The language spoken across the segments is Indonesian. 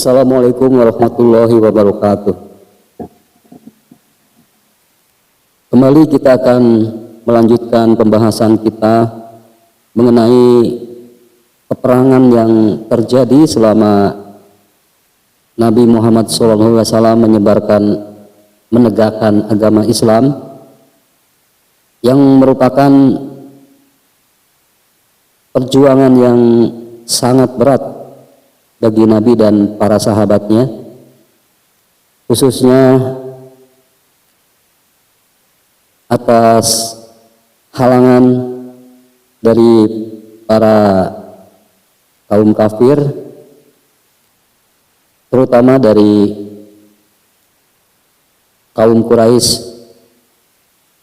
Assalamualaikum warahmatullahi wabarakatuh. Kembali kita akan melanjutkan pembahasan kita mengenai peperangan yang terjadi selama Nabi Muhammad SAW menegakkan agama Islam, yang merupakan perjuangan yang sangat berat bagi Nabi dan para sahabatnya, khususnya atas halangan dari para kaum kafir, terutama dari kaum Quraisy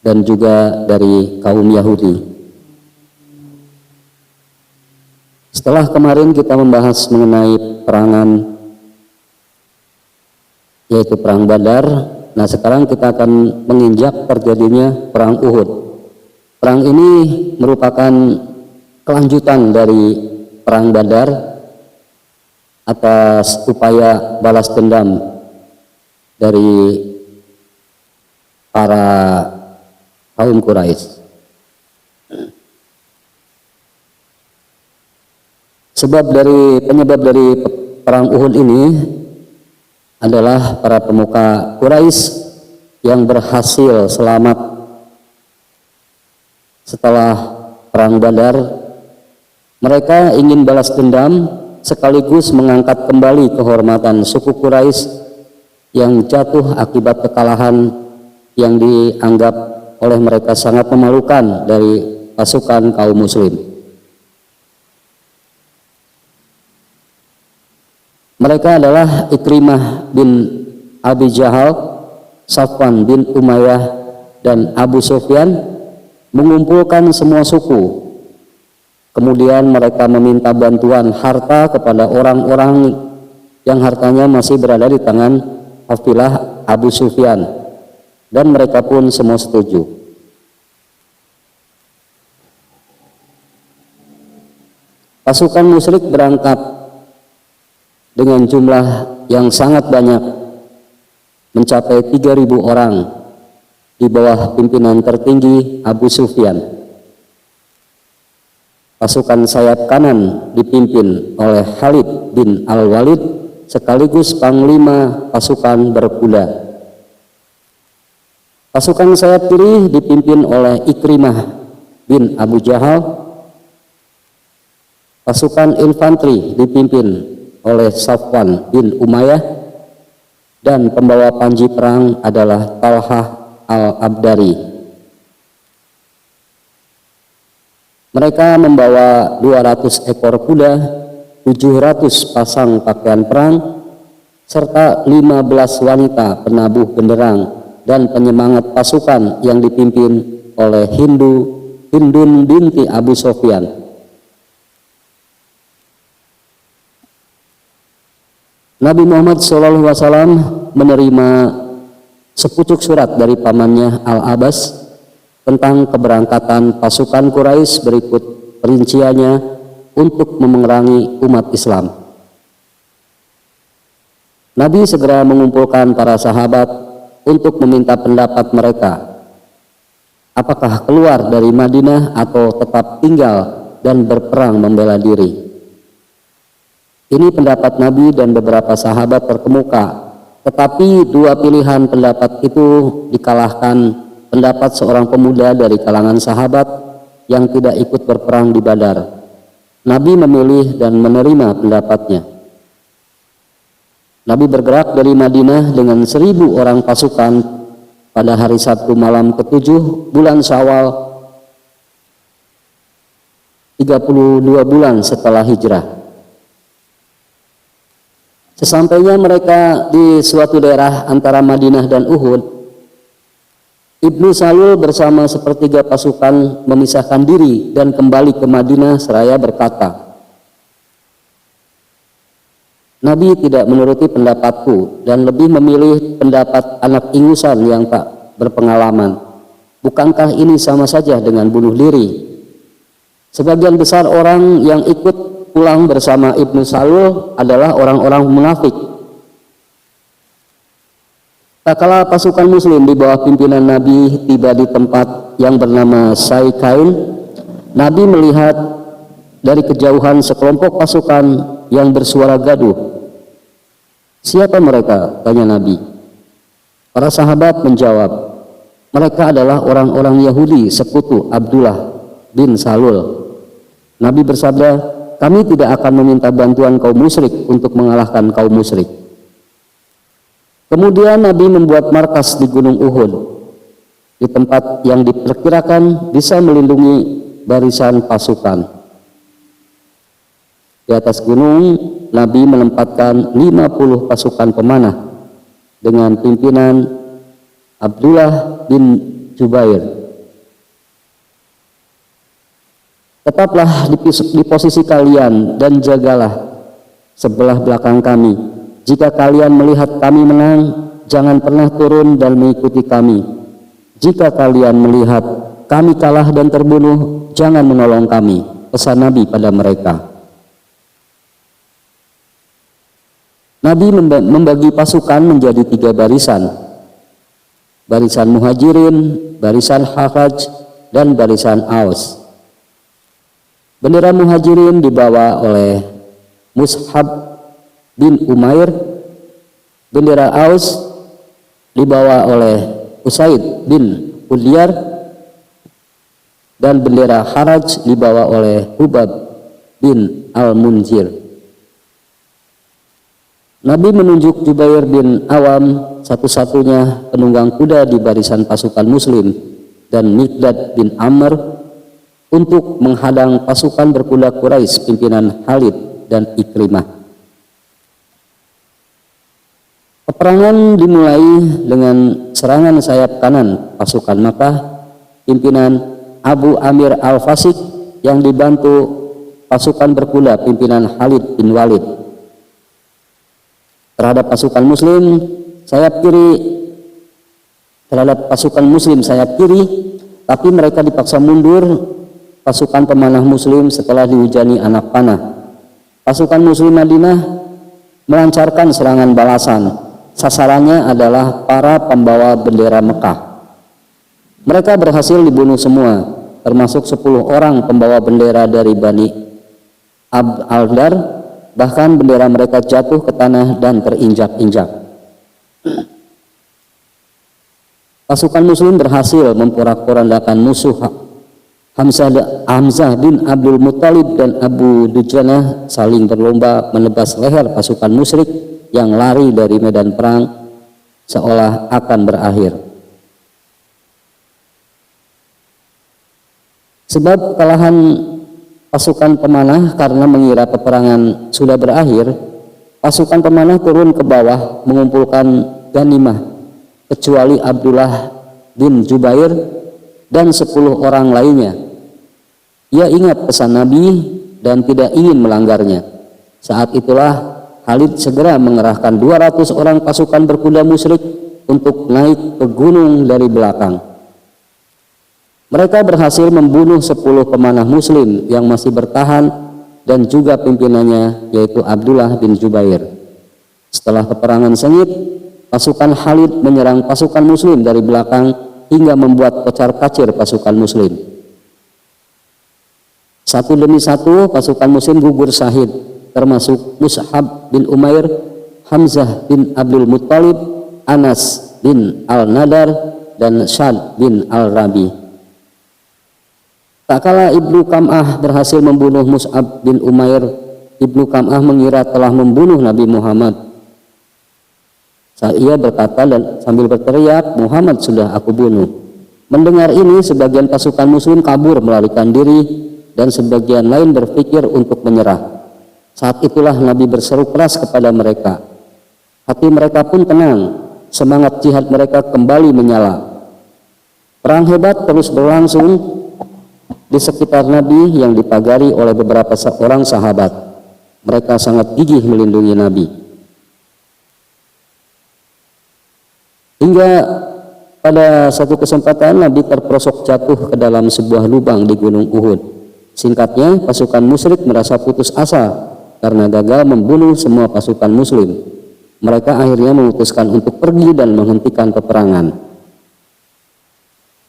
dan juga dari kaum Yahudi. Setelah kemarin kita membahas mengenai perangan, yaitu perang Badar, nah sekarang kita akan menginjak terjadinya perang Uhud. Perang ini merupakan kelanjutan dari perang Badar atas upaya balas dendam dari para kaum Quraisy. Penyebab dari perang Uhud ini adalah para pemuka Quraisy yang berhasil selamat setelah perang Badar. Mereka ingin balas dendam sekaligus mengangkat kembali kehormatan suku Quraisy yang jatuh akibat kekalahan yang dianggap oleh mereka sangat memalukan dari pasukan kaum muslim. Mereka adalah Ikrimah bin Abi Jahal, Safwan bin Umayyah, dan Abu Sufyan mengumpulkan semua suku. Kemudian mereka meminta bantuan harta kepada orang-orang yang hartanya masih berada di tangan kafilah Abu Sufyan, dan mereka pun semua setuju. Pasukan musyrik berangkat dengan jumlah yang sangat banyak, mencapai 3.000 orang di bawah pimpinan tertinggi Abu Sufyan. Pasukan sayap kanan dipimpin oleh Khalid bin Al-Walid sekaligus panglima pasukan berkuda. Pasukan sayap kiri dipimpin oleh Ikrimah bin Abu Jahal. Pasukan infanteri dipimpin oleh Safwan bin Umayyah, dan pembawa panji perang adalah Talhah al-Abdari. Mereka membawa 200 ekor kuda, 700 pasang pakaian perang, serta 15 wanita penabuh benderang dan penyemangat pasukan yang dipimpin oleh Hindun binti Abu Sufyan. Nabi Muhammad SAW menerima sepucuk surat dari pamannya Al-Abbas tentang keberangkatan pasukan Quraisy berikut perinciannya untuk memerangi umat Islam. Nabi segera mengumpulkan para sahabat untuk meminta pendapat mereka. Apakah keluar dari Madinah atau tetap tinggal dan berperang membela diri? Ini pendapat Nabi dan beberapa sahabat terkemuka, tetapi dua pilihan pendapat itu dikalahkan pendapat seorang pemuda dari kalangan sahabat yang tidak ikut berperang di Badar. Nabi memilih dan menerima pendapatnya. Nabi bergerak dari Madinah dengan 1.000 orang pasukan pada hari Sabtu malam ke-7 bulan Syawal, 32 bulan setelah hijrah. Sesampainya mereka di suatu daerah antara Madinah dan Uhud, Ibnu Salul bersama sepertiga pasukan memisahkan diri dan kembali ke Madinah seraya berkata, Nabi tidak menuruti pendapatku dan lebih memilih pendapat anak ingusan yang tak berpengalaman. Bukankah ini sama saja dengan bunuh diri? Sebagian besar orang yang ikut pulang bersama Ibnu Salul adalah orang-orang munafik Tak kala pasukan muslim di bawah pimpinan Nabi tiba di tempat yang bernama Saikain, Nabi melihat dari kejauhan sekelompok pasukan yang bersuara gaduh. "Siapa mereka?" tanya Nabi. Para sahabat menjawab, "Mereka adalah orang-orang Yahudi sekutu Abdullah bin Salul." Nabi bersabda, "Kami tidak akan meminta bantuan kaum musyrik untuk mengalahkan kaum musyrik." Kemudian Nabi membuat markas di Gunung Uhud, di tempat yang diperkirakan bisa melindungi barisan pasukan. Di atas gunung, Nabi menempatkan 50 pasukan pemanah dengan pimpinan Abdullah bin Jubair. "Tetaplah di posisi kalian dan jagalah sebelah belakang kami. Jika kalian melihat kami menang, jangan pernah turun dan mengikuti kami. Jika kalian melihat kami kalah dan terbunuh, jangan menolong kami," pesan Nabi pada mereka. Nabi membagi pasukan menjadi 3 barisan. Barisan Muhajirin, barisan Khazraj, dan barisan Aus. Bendera Muhajirin dibawa oleh Mus'ab bin Umair, bendera Aus dibawa oleh Usaid bin Udyar, dan bendera Kharaj dibawa oleh Hubab bin Al-Munzir. Nabi menunjuk Jubair bin Awam, satu-satunya penunggang kuda di barisan pasukan muslim, dan Miqdad bin Amr untuk menghadang pasukan berkuda Quraisy pimpinan Khalid dan Ikrimah. Peperangan dimulai dengan serangan sayap kanan pasukan Makkah pimpinan Abu Amir Al-Fasik yang dibantu pasukan berkuda pimpinan Khalid bin Walid. Terhadap pasukan muslim sayap kiri, tapi mereka dipaksa mundur pasukan pemanah muslim setelah dihujani anak panah. Pasukan muslim Madinah melancarkan serangan balasan. Sasarannya adalah para pembawa bendera Mekah. Mereka berhasil dibunuh semua, termasuk 10 orang pembawa bendera dari Bani Abd al-Dar. Bahkan bendera mereka jatuh ke tanah dan terinjak-injak. Pasukan muslim berhasil memporak-porandakan musuh Hamzah bin Abdul Muttalib dan Abu Dujanah saling berlomba menebas leher pasukan musyrik yang lari dari medan perang seolah akan berakhir. Sebab kekalahan pasukan pemanah karena mengira peperangan sudah berakhir, pasukan pemanah turun ke bawah mengumpulkan ghanimah, kecuali Abdullah bin Jubair dan 10 orang lainnya. Ia ingat pesan Nabi dan tidak ingin melanggarnya. Saat itulah Khalid segera mengerahkan 200 orang pasukan berkuda musyrik untuk naik ke gunung dari belakang. Mereka berhasil membunuh 10 pemanah muslim yang masih bertahan dan juga pimpinannya, yaitu Abdullah bin Jubair. Setelah peperangan sengit, pasukan Khalid menyerang pasukan muslim dari belakang hingga membuat kocar-kacir pasukan muslim. Satu demi satu pasukan muslim gugur syahid, termasuk Mus'ab bin Umair, Hamzah bin Abdul Muttalib, Anas bin Al-Nadar, dan Syad bin Al-Rabi. Tak kala Ibnu Kam'ah berhasil membunuh Mus'ab bin Umair, Ibnu Kam'ah mengira telah membunuh Nabi Muhammad. Ia berkata dan sambil berteriak, "Muhammad sudah aku bunuh." Mendengar ini, sebagian pasukan muslim kabur melarikan diri dan sebagian lain berpikir untuk menyerah. Saat itulah Nabi berseru keras kepada mereka. Hati mereka pun tenang, semangat jihad mereka kembali menyala. Perang hebat terus berlangsung di sekitar Nabi yang dipagari oleh beberapa orang sahabat. Mereka sangat gigih melindungi Nabi. Hingga pada satu kesempatan Nabi terperosok jatuh ke dalam sebuah lubang di Gunung Uhud. Singkatnya, pasukan musyrik merasa putus asa karena gagal membunuh semua pasukan muslim. Mereka akhirnya memutuskan untuk pergi dan menghentikan peperangan.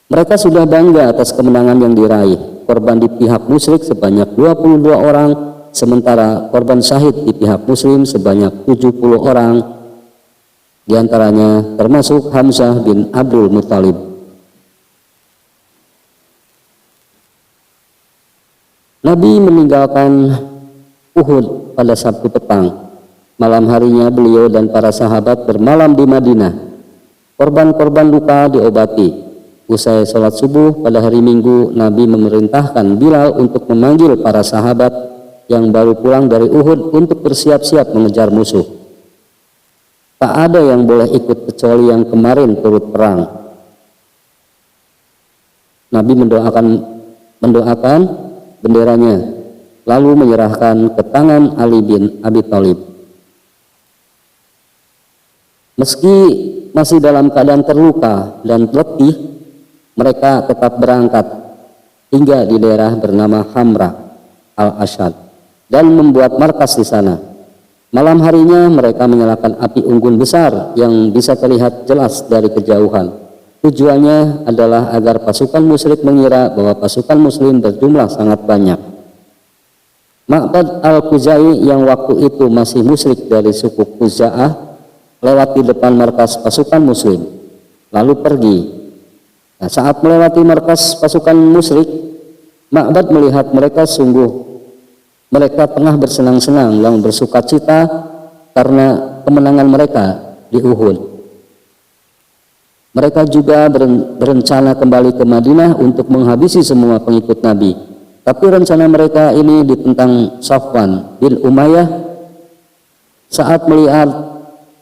Mereka sudah bangga atas kemenangan yang diraih. Korban di pihak musyrik sebanyak 22 orang, sementara korban syahid di pihak muslim sebanyak 70 orang, diantaranya termasuk Hamzah bin Abdul Muthalib. Nabi meninggalkan Uhud pada Sabtu petang. Malam harinya beliau dan para sahabat bermalam di Madinah. Korban-korban luka diobati. Usai sholat subuh pada hari Minggu, Nabi memerintahkan Bilal untuk memanggil para sahabat yang baru pulang dari Uhud untuk bersiap-siap mengejar musuh. Tak ada yang boleh ikut kecuali yang kemarin turut perang. Nabi mendoakan benderanya, lalu menyerahkan ke tangan Ali bin Abi Thalib. Meski masih dalam keadaan terluka dan letih, mereka tetap berangkat hingga di daerah bernama Hamra al-Ashad dan membuat markas di sana. Malam harinya mereka menyalakan api unggun besar yang bisa terlihat jelas dari kejauhan. Tujuannya adalah agar pasukan musyrik mengira bahwa pasukan muslim berjumlah sangat banyak. Ma'bad al-Khuzai yang waktu itu masih musyrik dari suku Khuza'ah lewati depan markas pasukan muslim, lalu pergi. Nah, saat melewati markas pasukan musyrik, Ma'bad melihat mereka tengah bersenang-senang dan bersuka cita karena kemenangan mereka di Uhud. Mereka juga berencana kembali ke Madinah untuk menghabisi semua pengikut Nabi. Tapi rencana mereka ini ditentang Safwan bin Umayyah. Saat melihat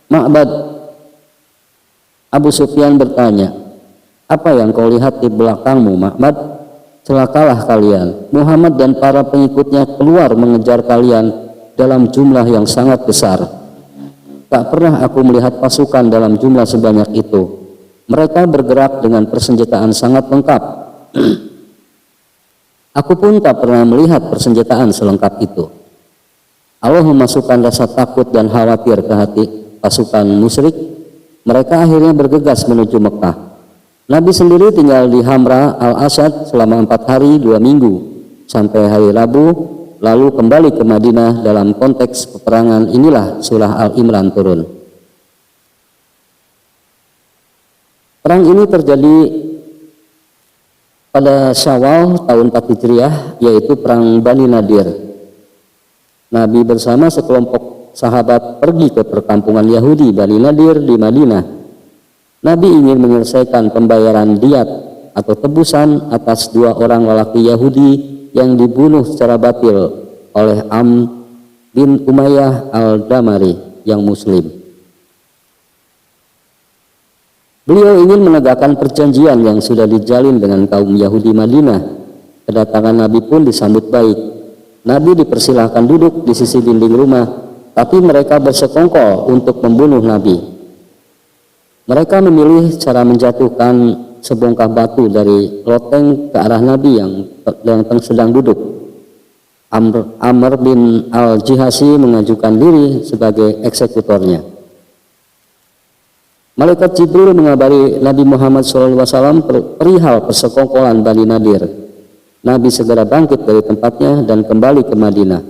Ma'bad, Abu Sufyan bertanya, "Apa yang kau lihat di belakangmu, Ma'bad? Celakalah kalian. Muhammad dan para pengikutnya keluar mengejar kalian dalam jumlah yang sangat besar. Tak pernah aku melihat pasukan dalam jumlah sebanyak itu. Mereka bergerak dengan persenjataan sangat lengkap. Aku pun tak pernah melihat persenjataan selengkap itu." Allah memasukkan rasa takut dan khawatir ke hati pasukan musyrik. Mereka akhirnya bergegas menuju Mekah. Nabi sendiri tinggal di Hamra al-Ashad selama 4 hari 2 minggu sampai hari Rabu, lalu kembali ke Madinah. Dalam konteks peperangan inilah surah Al-Imran turun. Perang ini terjadi pada Syawal tahun 4 Hijriah, yaitu perang Bani Nadir. Nabi bersama sekelompok sahabat pergi ke perkampungan Yahudi Bani Nadir di Madinah. Nabi ingin menyelesaikan pembayaran diat atau tebusan atas 2 orang lelaki Yahudi yang dibunuh secara batil oleh Am bin Umayyah al-Damari yang muslim. Beliau ingin menegakkan perjanjian yang sudah dijalin dengan kaum Yahudi Madinah. Kedatangan Nabi pun disambut baik. Nabi dipersilahkan duduk di sisi dinding rumah, tapi mereka bersekongkol untuk membunuh Nabi. Mereka memilih cara menjatuhkan sebongkah batu dari loteng ke arah Nabi yang sedang duduk. Amr bin al-Jihasi mengajukan diri sebagai eksekutornya. Malaikat Jibril mengabari Nabi Muhammad SAW perihal persekongkolan Bani Nadir. Nabi segera bangkit dari tempatnya dan kembali ke Madinah.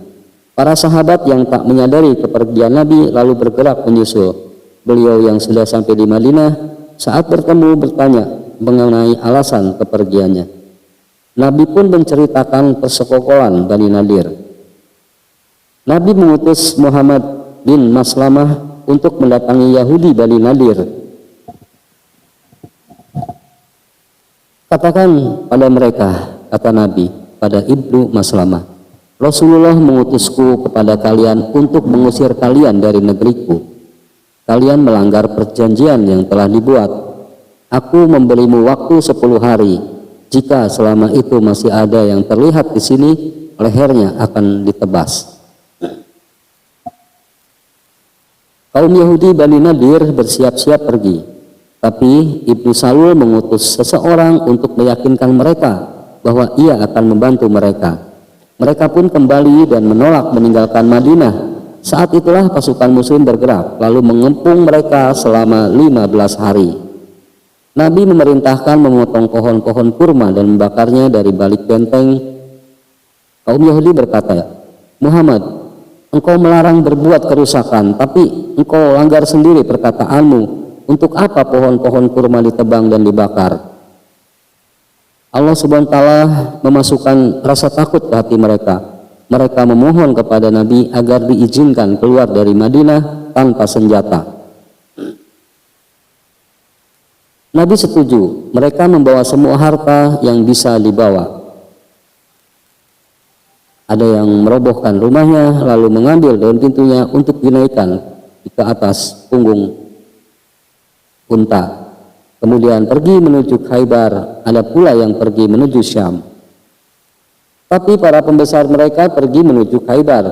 Para sahabat yang tak menyadari kepergian Nabi lalu bergerak menyusul. Beliau yang sudah sampai di Madinah saat bertemu bertanya mengenai alasan kepergiannya. Nabi pun menceritakan persekongkolan Bani Nadir. Nabi mengutus Muhammad bin Maslamah untuk mendatangi Yahudi Bani Nadir. Katakan pada mereka, kata Nabi pada Ibnu Maslamah, Rasulullah mengutusku kepada kalian untuk mengusir kalian dari negeriku. Kalian melanggar perjanjian yang telah dibuat. Aku memberimu waktu 10 hari. Jika selama itu masih ada yang terlihat di sini, lehernya akan ditebas. Kaum Yahudi Bani Nadir bersiap-siap pergi, tapi Ibnu Salul mengutus seseorang untuk meyakinkan mereka bahwa ia akan membantu mereka. Mereka pun kembali dan menolak meninggalkan Madinah. Saat itulah pasukan muslim bergerak lalu mengepung mereka selama 15 hari. Nabi memerintahkan memotong pohon-pohon kurma dan membakarnya dari balik benteng. Kaum Yahudi berkata, Muhammad, engkau melarang berbuat kerusakan, tapi engkau langgar sendiri perkataanmu. Untuk apa pohon-pohon kurma ditebang dan dibakar? Allah Subhanahu wa Ta'ala memasukkan rasa takut ke hati mereka. Mereka memohon kepada Nabi agar diizinkan keluar dari Madinah tanpa senjata. Nabi setuju. Mereka membawa semua harta yang bisa dibawa. Ada yang merobohkan rumahnya lalu mengambil daun pintunya untuk dinaikkan ke atas punggung unta. Kemudian pergi menuju Khaybar. Ada pula yang pergi menuju Syam. Tapi para pembesar mereka pergi menuju Khaybar,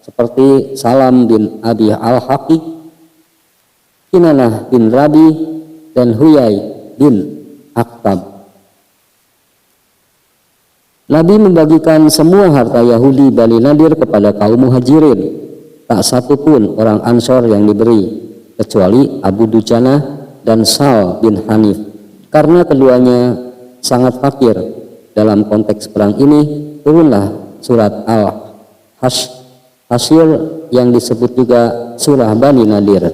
seperti Salam bin Abi Al-Haqiq, Kinanah bin Rabi, dan Huyai bin Akhtab. Nabi membagikan semua harta Yahudi Bani Nadir kepada kaum Muhajirin. Tak satu pun orang Ansor yang diberi, kecuali Abu Dujana dan Sal bin Hanif, karena keduanya sangat fakir. Dalam konteks perang ini turunlah surat Al-Hasyr yang disebut juga surah Bani Nadir.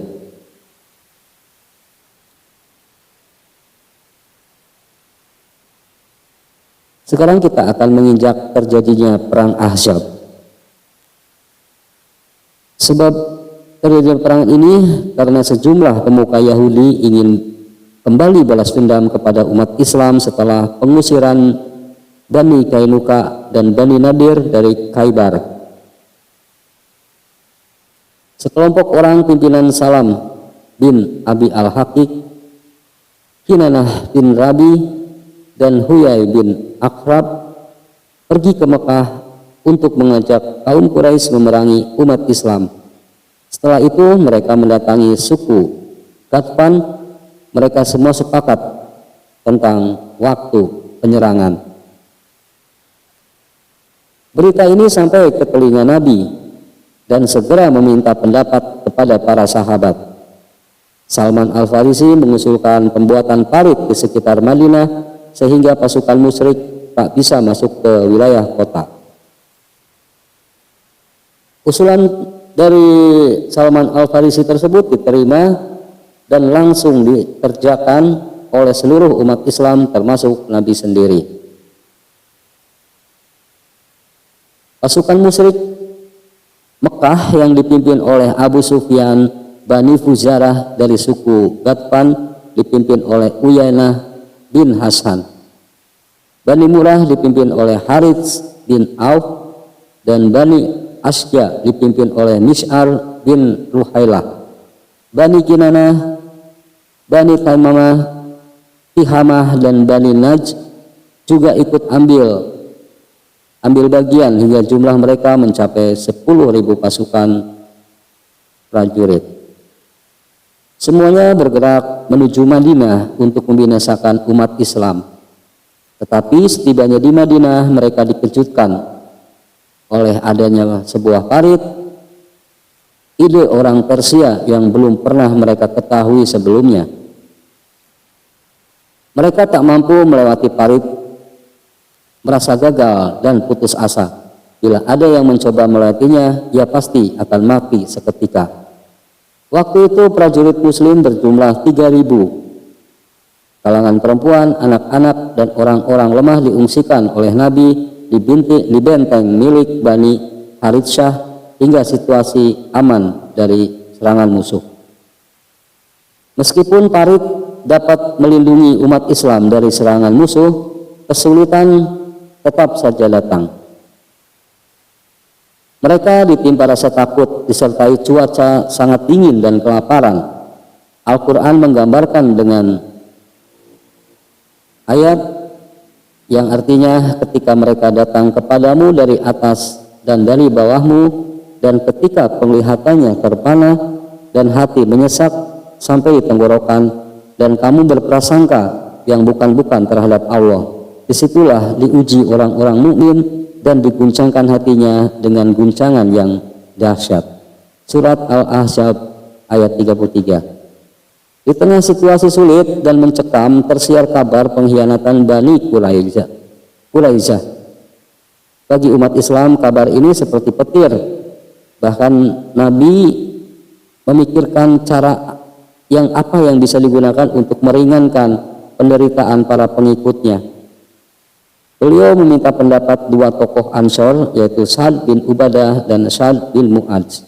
Sekarang kita akan menginjak terjadinya perang Ahzab. Sebab terjadinya perang ini karena sejumlah pemuka Yahudi ingin kembali balas dendam kepada umat Islam setelah pengusiran Bani Kainuka dan Bani Nadir dari Khaybar. Sekelompok orang pimpinan Salam bin Abi Al-Haqiq, Kinanah bin Rabi, dan Huyai bin Akhtab pergi ke Mekah untuk mengajak kaum Quraisy memerangi umat Islam. Setelah itu mereka mendatangi suku Ghatfan. Mereka semua sepakat tentang waktu penyerangan. Berita ini sampai ke telinga Nabi dan segera meminta pendapat kepada para sahabat. Salman Al-Farisi mengusulkan pembuatan parit di sekitar Madinah sehingga pasukan musyrik tak bisa masuk ke wilayah kota. Usulan dari Salman Al-Farisi tersebut diterima dan langsung dikerjakan oleh seluruh umat Islam termasuk Nabi sendiri. Pasukan musyrik Mekah yang dipimpin oleh Abu Sufyan, Bani Fuzarah dari suku Ghatfan dipimpin oleh Uyainah bin Hasan. Bani Murrah dipimpin oleh Harits bin Auf, dan Bani Asya dipimpin oleh Mis'ar bin Ruhailah. Bani Kinanah, Bani Taimamah, Tihamah, dan Bani Najj juga ikut ambil bagian hingga jumlah mereka mencapai 10.000 pasukan prajurit. Semuanya bergerak menuju Madinah untuk membinasakan umat Islam. Tetapi setibanya di Madinah mereka dikejutkan oleh adanya sebuah parit, ide orang Persia yang belum pernah mereka ketahui sebelumnya. Mereka tak mampu melewati parit, merasa gagal dan putus asa. Bila ada yang mencoba melewatinya, ia pasti akan mati seketika. Waktu itu prajurit muslim berjumlah 3.000. Kalangan perempuan, anak-anak, dan orang-orang lemah diungsikan oleh Nabi di benteng milik Bani Harithsyah hingga situasi aman dari serangan musuh. Meskipun parit dapat melindungi umat Islam dari serangan musuh, kesulitan tetap saja datang. Mereka ditimpa rasa takut disertai cuaca sangat dingin dan kelaparan. Al-Quran menggambarkan dengan ayat yang artinya ketika mereka datang kepadamu dari atas dan dari bawahmu, dan ketika penglihatannya terpana dan hati menyesak sampai di tenggorokan, dan kamu berprasangka yang bukan-bukan terhadap Allah. Disitulah diuji orang-orang mukmin dan diguncangkan hatinya dengan guncangan yang dahsyat. Surat Al-Ahzab ayat 33. Di tengah situasi sulit dan mencekam, tersiar kabar pengkhianatan Bani Quraisyah. Bagi umat Islam, kabar ini seperti petir. Bahkan Nabi memikirkan cara yang bisa digunakan untuk meringankan penderitaan para pengikutnya. Beliau meminta pendapat dua tokoh Ansor, yaitu Sa'ad bin Ubadah dan Sa'ad bin Mu'adz,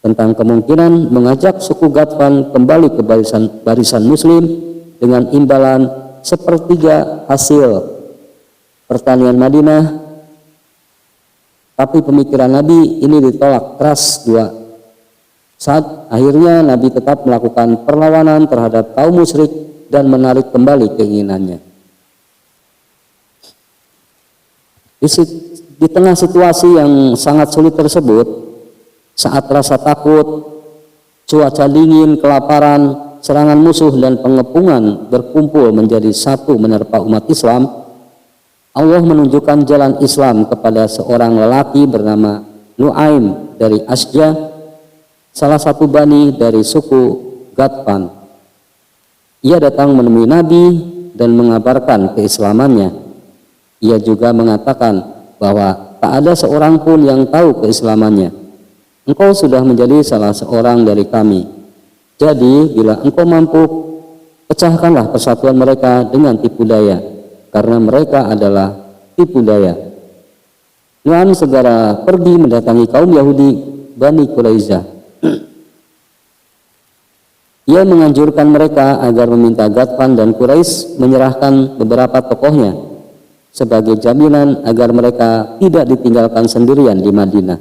tentang kemungkinan mengajak suku Ghatfan kembali ke barisan Muslim dengan imbalan sepertiga hasil pertanian Madinah. Tapi pemikiran Nabi ini ditolak keras saat akhirnya Nabi tetap melakukan perlawanan terhadap kaum musyrik dan menarik kembali keinginannya. Di tengah situasi yang sangat sulit tersebut, saat rasa takut, cuaca dingin, kelaparan, serangan musuh dan pengepungan berkumpul menjadi satu menerpa umat Islam, Allah menunjukkan jalan Islam kepada seorang lelaki bernama Nu'aim dari Asja, salah satu bani dari suku Ghatfan. Ia datang menemui Nabi dan mengabarkan keislamannya. Ia juga mengatakan bahwa tak ada seorang pun yang tahu keislamannya. Engkau sudah menjadi salah seorang dari kami. Jadi bila engkau mampu, pecahkanlah persatuan mereka dengan tipu daya, karena mereka adalah tipu daya. Nu'aim segera pergi mendatangi kaum Yahudi Bani Quraisyah. Ia menganjurkan mereka agar meminta Ghatfan dan Quraisy menyerahkan beberapa tokohnya sebagai jaminan agar mereka tidak ditinggalkan sendirian di Madinah.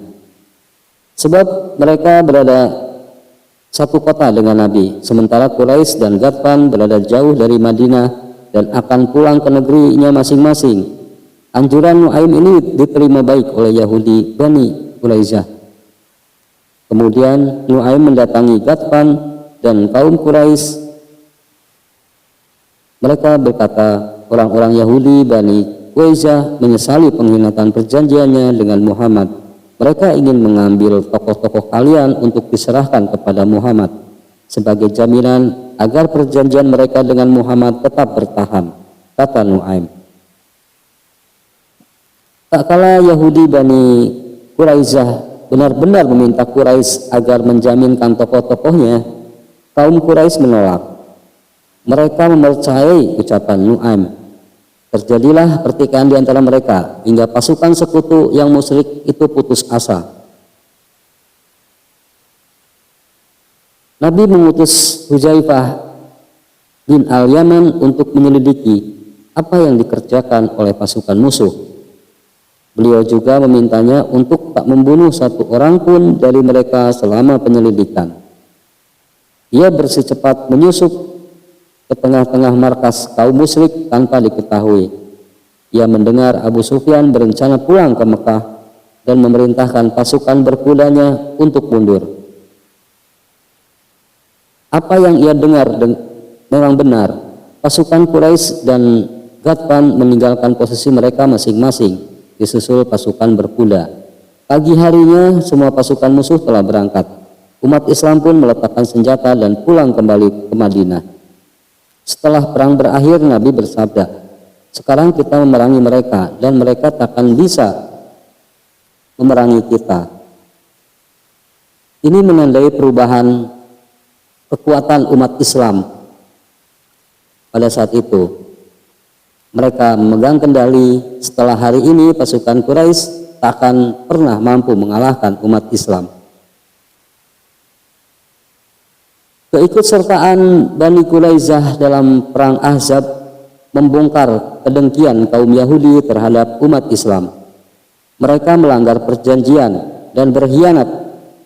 Sebab mereka berada satu kota dengan Nabi, sementara Quraisy dan Ghatfan berada jauh dari Madinah dan akan pulang ke negerinya masing-masing. Anjuran Nu'aim ini diterima baik oleh Yahudi Bani Quraisyah. Kemudian Nu'aim mendatangi Ghatfan dan kaum Quraisy. Mereka berkata, orang-orang Yahudi Bani Quraisyah menyesali pengkhianatan perjanjiannya dengan Muhammad. Mereka ingin mengambil tokoh-tokoh kalian untuk diserahkan kepada Muhammad sebagai jaminan agar perjanjian mereka dengan Muhammad tetap bertahan, kata Nu'aim. Tak kala Yahudi Bani Quraisyah benar-benar meminta Quraisy agar menjaminkan tokoh-tokohnya, kaum Quraisy menolak. Mereka mempercayai ucapan Nu'aim. Terjadilah pertikaian di antara mereka hingga pasukan sekutu yang musyrik itu putus asa. Nabi mengutus Hudzaifah bin Al-Yaman untuk menyelidiki apa yang dikerjakan oleh pasukan musuh. Beliau juga memintanya untuk tak membunuh satu orang pun dari mereka selama penyelidikan. Ia bersecepat menyusup ke tengah-tengah markas kaum musyrik tanpa diketahui. Ia mendengar Abu Sufyan berencana pulang ke Mekah dan memerintahkan pasukan berkudanya untuk mundur. Apa yang ia dengar memang benar. Pasukan Quraisy dan Ghatfan meninggalkan posisi mereka masing-masing, disusul pasukan berkuda. Pagi harinya semua pasukan musuh telah berangkat. Umat Islam pun meletakkan senjata dan pulang kembali ke Madinah. Setelah perang berakhir, Nabi bersabda, sekarang kita memerangi mereka dan mereka takkan bisa memerangi kita. Ini menandai perubahan kekuatan umat Islam pada saat itu. Mereka memegang kendali. Setelah hari ini pasukan Quraisy takkan pernah mampu mengalahkan umat Islam. Keikutsertaan Bani Quraisyah dalam perang Ahzab membongkar kedengkian kaum Yahudi terhadap umat Islam. Mereka melanggar perjanjian dan berkhianat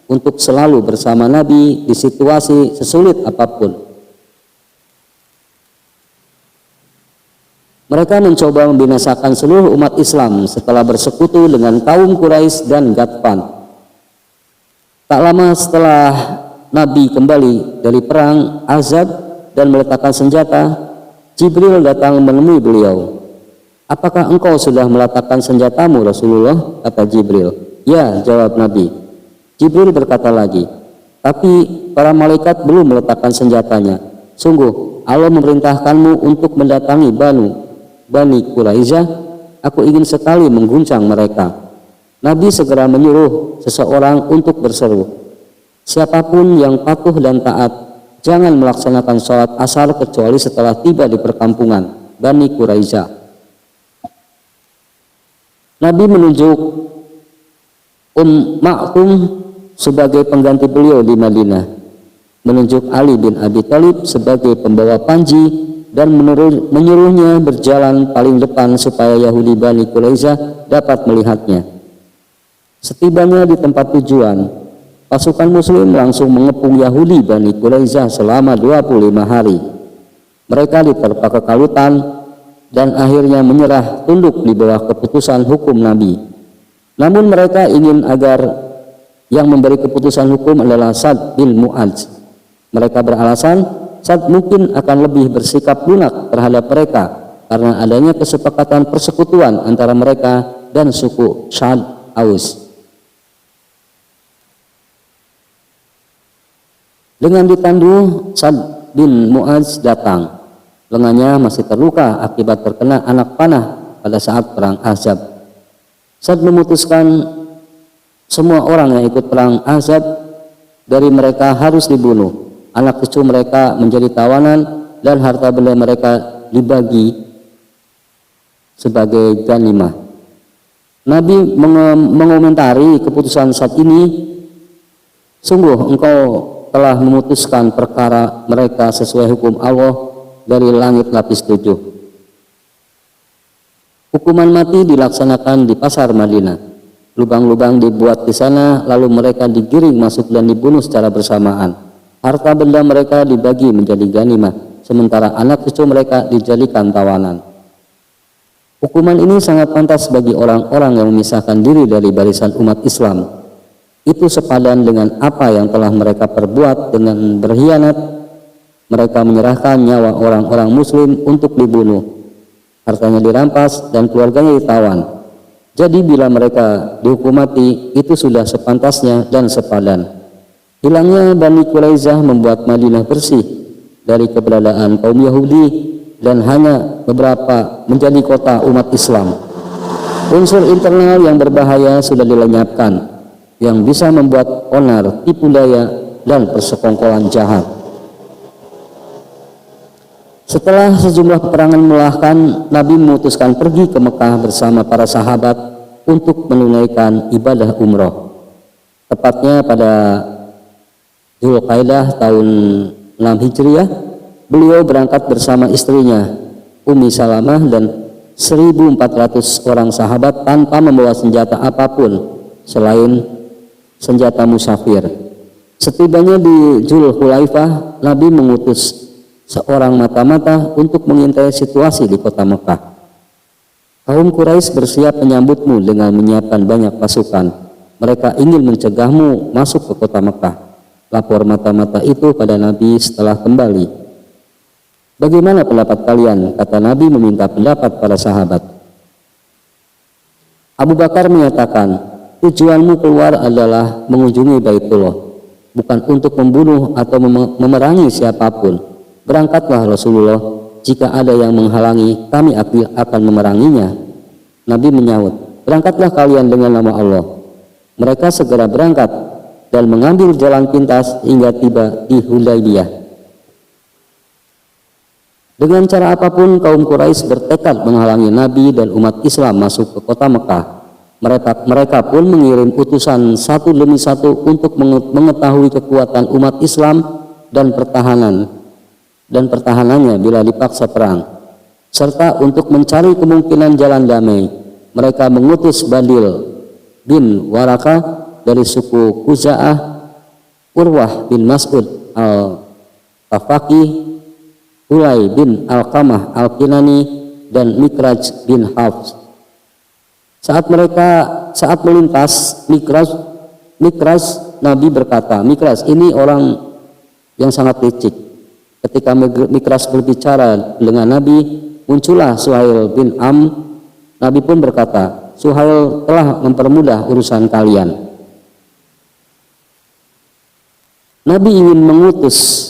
untuk selalu bersama Nabi di situasi sesulit apapun. Mereka mencoba membinasakan seluruh umat Islam setelah bersekutu dengan kaum Quraisy dan Ghatfan. Tak lama setelah Nabi kembali dari perang Ahzab dan meletakkan senjata, Jibril datang menemui beliau. Apakah engkau sudah meletakkan senjatamu, Rasulullah? Kata Jibril. Ya, jawab Nabi. Jibril berkata lagi, tapi para malaikat belum meletakkan senjatanya. Sungguh Allah memerintahkanmu untuk mendatangi Bani Quraizah. Aku ingin sekali mengguncang mereka. Nabi segera menyuruh seseorang untuk berseru, siapapun yang patuh dan taat, jangan melaksanakan sholat asar kecuali setelah tiba di perkampungan Bani Quraizah. Nabi menunjuk Maktum sebagai pengganti beliau di Madinah, menunjuk Ali bin Abi Thalib sebagai pembawa panji, dan menyuruhnya berjalan paling depan supaya Yahudi Bani Quraizah dapat melihatnya. Setibanya di tempat tujuan, pasukan muslim langsung mengepung Yahudi Bani Quraizah selama 25 hari. Mereka diterpa kekalutan dan akhirnya menyerah tunduk di bawah keputusan hukum Nabi. Namun mereka ingin agar yang memberi keputusan hukum adalah Sa'd bin Mu'adz. Mereka beralasan Sa'd mungkin akan lebih bersikap lunak terhadap mereka karena adanya kesepakatan persekutuan antara mereka dan suku Sa'd Aus. Dengan ditandu, Sa'd bin Mu'adz datang. Lengannya masih terluka akibat terkena anak panah pada saat perang Ahzab. Sa'd memutuskan semua orang yang ikut perang Ahzab dari mereka harus dibunuh. Anak cucu mereka menjadi tawanan dan harta benda mereka dibagi sebagai ghanimah. Nabi mengomentari keputusan Sa'd ini, sungguh engkau telah memutuskan perkara mereka sesuai hukum Allah dari langit lapis 7. Hukuman mati dilaksanakan di pasar Madinah. Lubang-lubang dibuat di sana, lalu mereka digiring masuk dan dibunuh secara bersamaan. Harta benda mereka dibagi menjadi ghanimah, sementara anak cucu mereka dijadikan tawanan. Hukuman ini sangat pantas bagi orang-orang yang memisahkan diri dari barisan umat Islam. Itu sepadan dengan apa yang telah mereka perbuat dengan berkhianat. Mereka menyerahkan nyawa orang-orang muslim untuk dibunuh, hartanya dirampas dan keluarganya ditawan. Jadi bila mereka dihukum mati, itu sudah sepantasnya dan sepadan. Hilangnya Bani Quraizah membuat Madinah bersih dari keberadaan kaum Yahudi dan hanya beberapa menjadi kota umat Islam. Unsur internal yang berbahaya sudah dilenyapkan, yang bisa membuat onar, tipu daya, dan persekongkolan jahat. Setelah sejumlah peperangan melelahkan, Nabi memutuskan pergi ke Mekah bersama para sahabat untuk menunaikan ibadah umroh. Tepatnya pada Dzulqa'dah tahun 6 Hijriah, beliau berangkat bersama istrinya Ummi Salamah dan 1.400 orang sahabat tanpa membawa senjata apapun selain senjata musafir. Setibanya di Dzulhulaifah, Nabi mengutus seorang mata-mata untuk mengintai situasi di kota Mekah. Kaum Quraisy bersiap menyambutmu dengan menyiapkan banyak pasukan. Mereka ingin mencegahmu masuk ke kota Mekah. Lapor mata-mata itu pada Nabi setelah kembali. Bagaimana pendapat kalian? Kata Nabi meminta pendapat para sahabat. Abu Bakar menyatakan, tujuanmu keluar adalah mengunjungi Baitullah, bukan untuk membunuh atau memerangi siapapun. Berangkatlah Rasulullah, jika ada yang menghalangi, kami akan memeranginya. Nabi menyahut, berangkatlah kalian dengan nama Allah. Mereka segera berangkat dan mengambil jalan pintas hingga tiba di Hudaybiyah. Dengan cara apapun kaum Quraisy bertekad menghalangi Nabi dan umat Islam masuk ke kota Mekah. Mereka pun mengirim utusan satu demi satu untuk mengetahui kekuatan umat Islam dan pertahanannya bila dipaksa perang, serta untuk mencari kemungkinan jalan damai. Mereka mengutus Badil bin Warakah dari suku Khuza'ah, Urwah bin Mas'ud al-Tafaqi, Hulay bin Al-Qamah al-Kinani, dan Mikraj bin Hafs. Saat melintas Mikraj, Nabi berkata, Mikraj ini orang yang sangat licik. Ketika Mikraj berbicara dengan Nabi, muncullah Suhail bin Am. Nabi pun berkata, Suhail telah mempermudah urusan kalian. Nabi ingin mengutus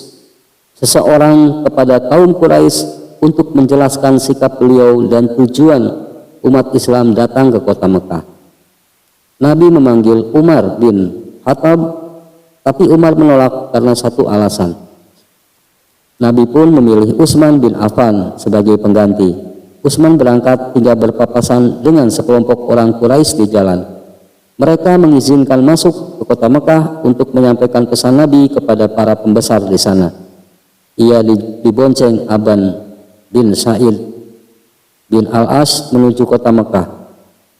seseorang kepada kaum Quraisy untuk menjelaskan sikap beliau dan tujuan umat Islam datang ke kota Mekah. Nabi memanggil Umar bin Khattab, tapi Umar menolak karena satu alasan. Nabi pun memilih Utsman bin Affan sebagai pengganti. Utsman berangkat hingga berpapasan dengan sekelompok orang Quraisy di jalan. Mereka mengizinkan masuk ke kota Mekah untuk menyampaikan pesan Nabi kepada para pembesar di sana. Ia dibonceng Aban bin Sa'id bin Al-As menuju kota Mekah.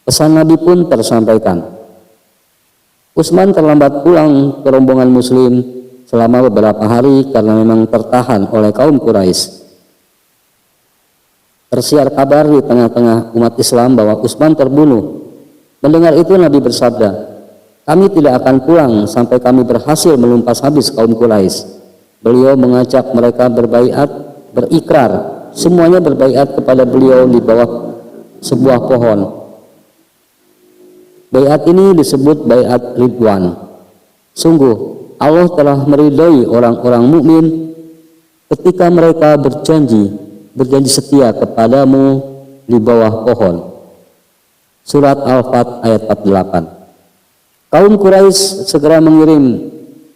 Pesan Nabi pun tersampaikan. Utsman terlambat pulang ke rombongan muslim selama beberapa hari karena memang tertahan oleh kaum Quraisy. Tersiar kabar di tengah-tengah umat Islam bahwa Utsman terbunuh. Mendengar itu Nabi bersabda, "Kami tidak akan pulang sampai kami berhasil melumpas habis kaum Quraisy." Beliau mengajak mereka berbaiat, berikrar. Semuanya berbaiat kepada beliau di bawah sebuah pohon. Baiat ini disebut baiat Ridwan. Sungguh Allah telah meridhai orang-orang mukmin ketika mereka berjanji setia kepadamu di bawah pohon. Surat Al-Fat ayat 48. Kaum Quraisy segera mengirim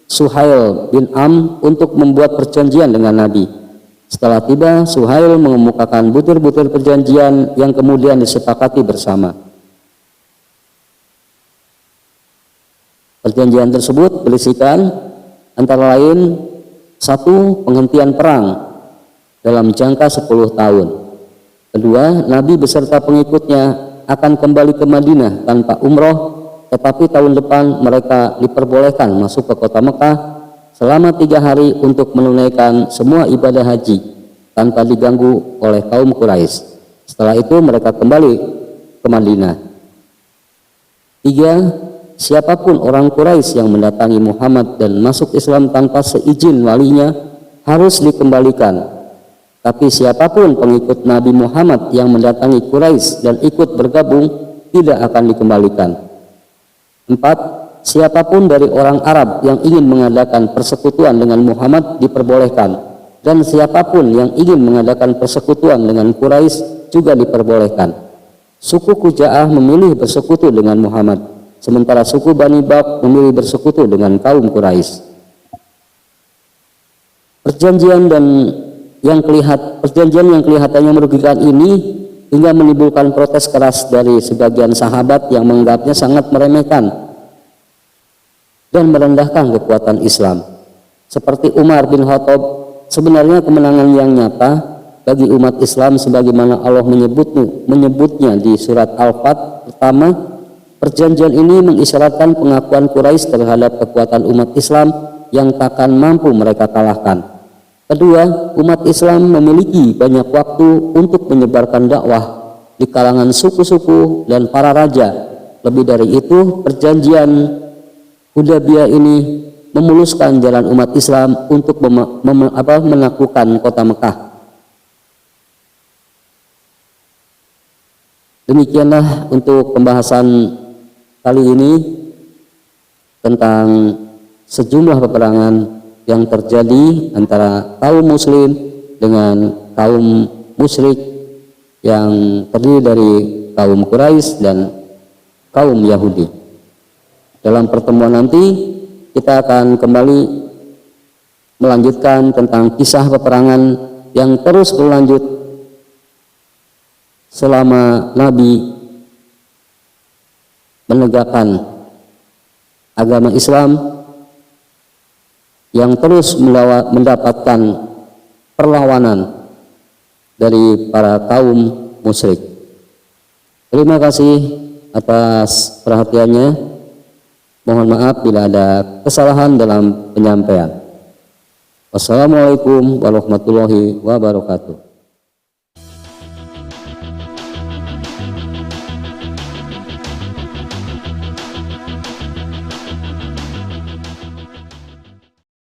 Suhail bin Am untuk membuat perjanjian dengan Nabi. Setelah tiba, Suhail mengemukakan butir-butir perjanjian yang kemudian disepakati bersama. Perjanjian tersebut berisikan antara lain 1. Penghentian perang dalam jangka 10 tahun. 2. Nabi beserta pengikutnya akan kembali ke Madinah tanpa umroh, tetapi tahun depan mereka diperbolehkan masuk ke kota Mekah selama 3 hari untuk menunaikan semua ibadah haji tanpa diganggu oleh kaum Quraisy. Setelah itu mereka kembali ke Madinah. 3. Siapapun orang Quraisy yang mendatangi Muhammad dan masuk Islam tanpa seizin walinya harus dikembalikan. Tapi siapapun pengikut Nabi Muhammad yang mendatangi Quraisy dan ikut bergabung tidak akan dikembalikan. 4. Siapapun dari orang Arab yang ingin mengadakan persekutuan dengan Muhammad diperbolehkan, dan siapapun yang ingin mengadakan persekutuan dengan Quraisy juga diperbolehkan. Suku Khuza'ah memilih bersekutu dengan Muhammad, sementara suku Bani Bak memilih bersekutu dengan kaum Quraisy. Perjanjian yang kelihatannya merugikan ini hingga menimbulkan protes keras dari sebagian sahabat yang menganggapnya sangat meremehkan dan merendahkan kekuatan Islam. Seperti Umar bin Khattab, sebenarnya kemenangan yang nyata bagi umat Islam sebagaimana Allah menyebutnya di surat Al-Fat. Pertama, perjanjian ini mengisyaratkan pengakuan Quraisy terhadap kekuatan umat Islam yang takkan mampu mereka kalahkan. Kedua, umat Islam memiliki banyak waktu untuk menyebarkan dakwah di kalangan suku-suku dan para raja. Lebih dari itu, perjanjian Hudaybiyah ini memuluskan jalan umat Islam untuk menaklukkan kota Mekah. Demikianlah untuk pembahasan kali ini tentang sejumlah peperangan yang terjadi antara kaum muslim dengan kaum musyrik yang terdiri dari kaum Quraisy dan kaum Yahudi. Dalam pertemuan nanti kita akan kembali melanjutkan tentang kisah peperangan yang terus berlanjut selama Nabi menegakkan agama Islam yang terus mendapatkan perlawanan dari para kaum musyrik. Terima kasih atas perhatiannya. Mohon maaf bila ada kesalahan dalam penyampaian. Wassalamualaikum warahmatullahi wabarakatuh.